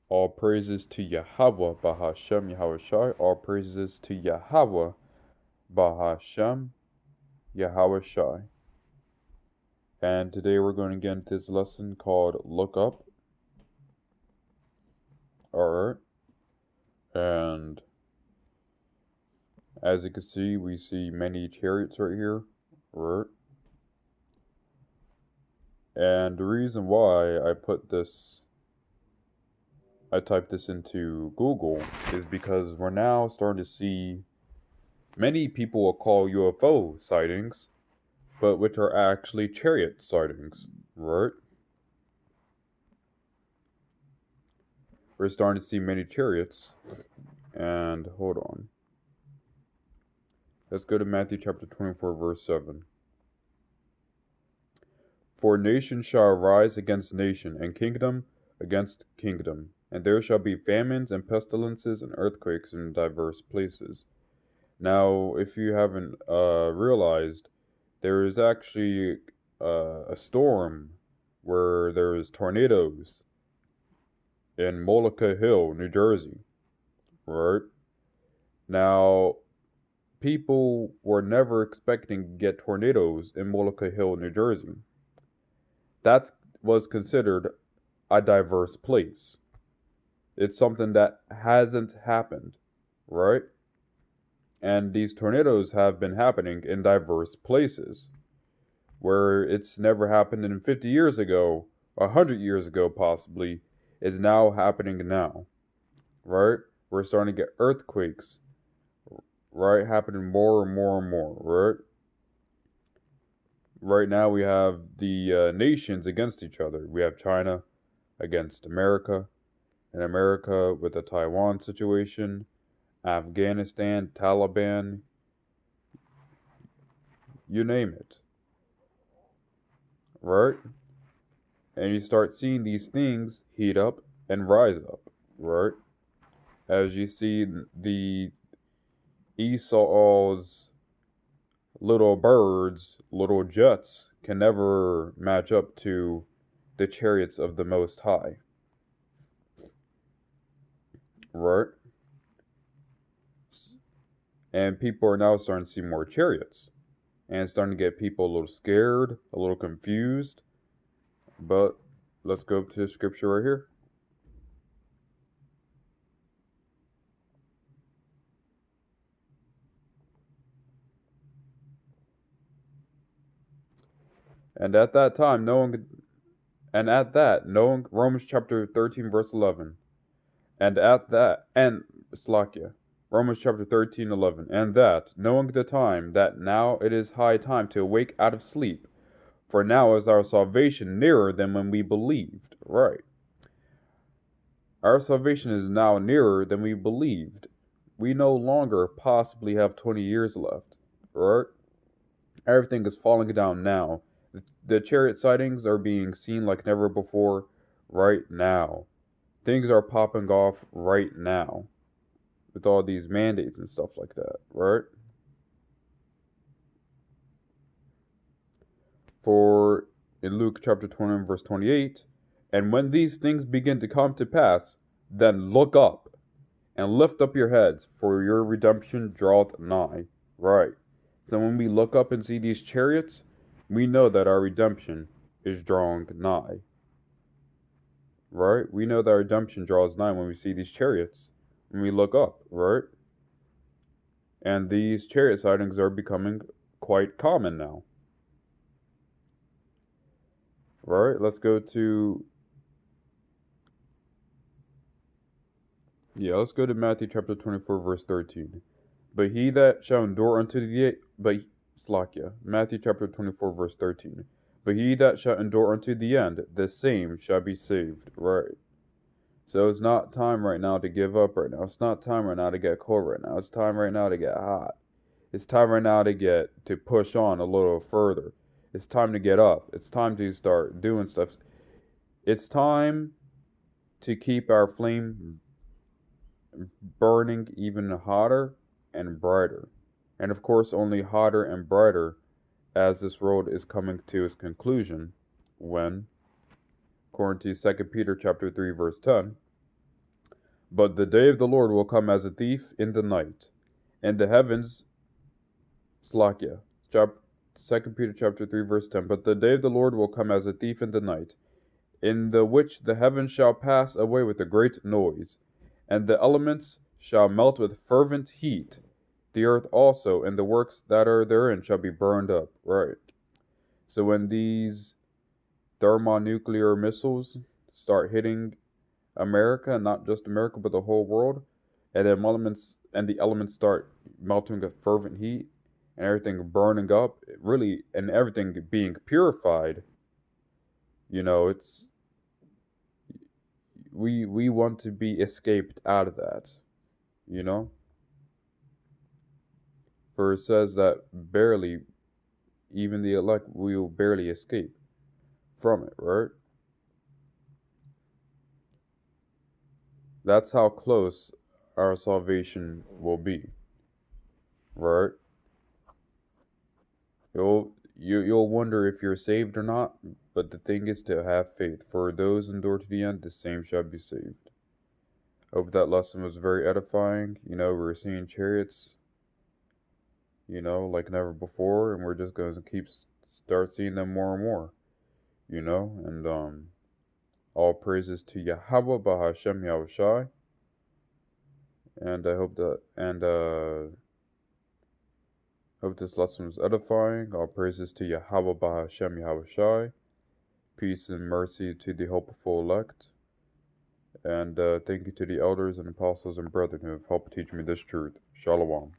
All praises to Yahweh, Bahashem, Yahweh Shai. All praises to Yahweh, Bahashem, Yahweh Shai. And today we're going to get into this lesson called Look Up. Alright. And as you can see, we see many chariots right here. Alright. And the reason why I typed this into Google is because we're now starting to see many people will call UFO sightings, but which are actually chariot sightings, right? We're starting to see many chariots, and hold on. Let's go to Matthew chapter 24, verse 7. For nation shall rise against nation, and kingdom against kingdom, and there shall be famines and pestilences and earthquakes in diverse places. Now, if you haven't realized, there is actually a storm where there is tornadoes in Molokai Hill, New Jersey, right? Now, people were never expecting to get tornadoes in Molokai Hill, New Jersey. That was considered a diverse place. It's something that hasn't happened, right? And these tornadoes have been happening in diverse places where it's never happened in 50 years ago, 100 years ago possibly, is now happening now, right? We're starting to get earthquakes, right, happening more and more and more, right? Right now we have the nations against each other. We have China against America, and America with the Taiwan situation, Afghanistan, Taliban, you name it, right? And you start seeing these things heat up and rise up, right? As you see the Esau's little birds, little jets, can never match up to the chariots of the Most High, right? And people are now starting to see more chariots, and it's starting to get people a little scared, a little confused. But let's go to the scripture right here. And at that time, Romans chapter 13, verse 11. Romans chapter 13, 11. And that, knowing the time, that now it is high time to awake out of sleep, for now is our salvation nearer than when we believed. Right. Our salvation is now nearer than we believed. We no longer possibly have 20 years left. Right? Everything is falling down now. The chariot sightings are being seen like never before right now. Things are popping off right now with all these mandates and stuff like that, right? For in Luke chapter 20 verse 28, and when these things begin to come to pass, then look up and lift up your heads, for your redemption draweth nigh. Right. So when we look up and see these chariots, we know that our redemption is drawing nigh. Right? We know that our redemption draws nigh when we see these chariots, when we look up, right? And these chariot sightings are becoming quite common now. Right? Let's go to Matthew chapter 24, verse 13. But he that shall endure unto the Matthew chapter 24, verse 13. But he that shall endure unto the end, the same shall be saved. Right. So it's not time right now to give up right now. It's not time right now to get cold right now. It's time right now to get hot. It's time right now to push on a little further. It's time to get up. It's time to start doing stuff. It's time to keep our flame burning even hotter and brighter. And of course, only hotter and brighter as this world is coming to its conclusion when, according to 2 Peter chapter 3, verse 10, But the day of the Lord will come as a thief in the night, and the heavens, Slakia, 2 Peter chapter 3, verse 10. But the day of the Lord will come as a thief in the night, in the which the heavens shall pass away with a great noise, and the elements shall melt with fervent heat. The earth also and the works that are therein shall be burned up. Right. So when these thermonuclear missiles start hitting America, not just America, but the whole world, and the elements start melting with fervent heat, and everything burning up, really, and everything being purified. It's we want to be escaped out of that. You know, for it says that barely, even the elect, will barely escape from it, right? That's how close our salvation will be, right? You'll wonder if you're saved or not, but the thing is to have faith. For those endure to the end, the same shall be saved. Hope that lesson was very edifying. We're seeing chariots, like never before, and we're just going to start seeing them more and more, and all praises to Yahweh Bahashem Yahushai. And I hope this lesson was edifying. All praises to Yahweh Bahashem Yahushai. Peace and mercy to the hopeful elect. And thank you to the elders and apostles and brethren who have helped teach me this truth. Shalom.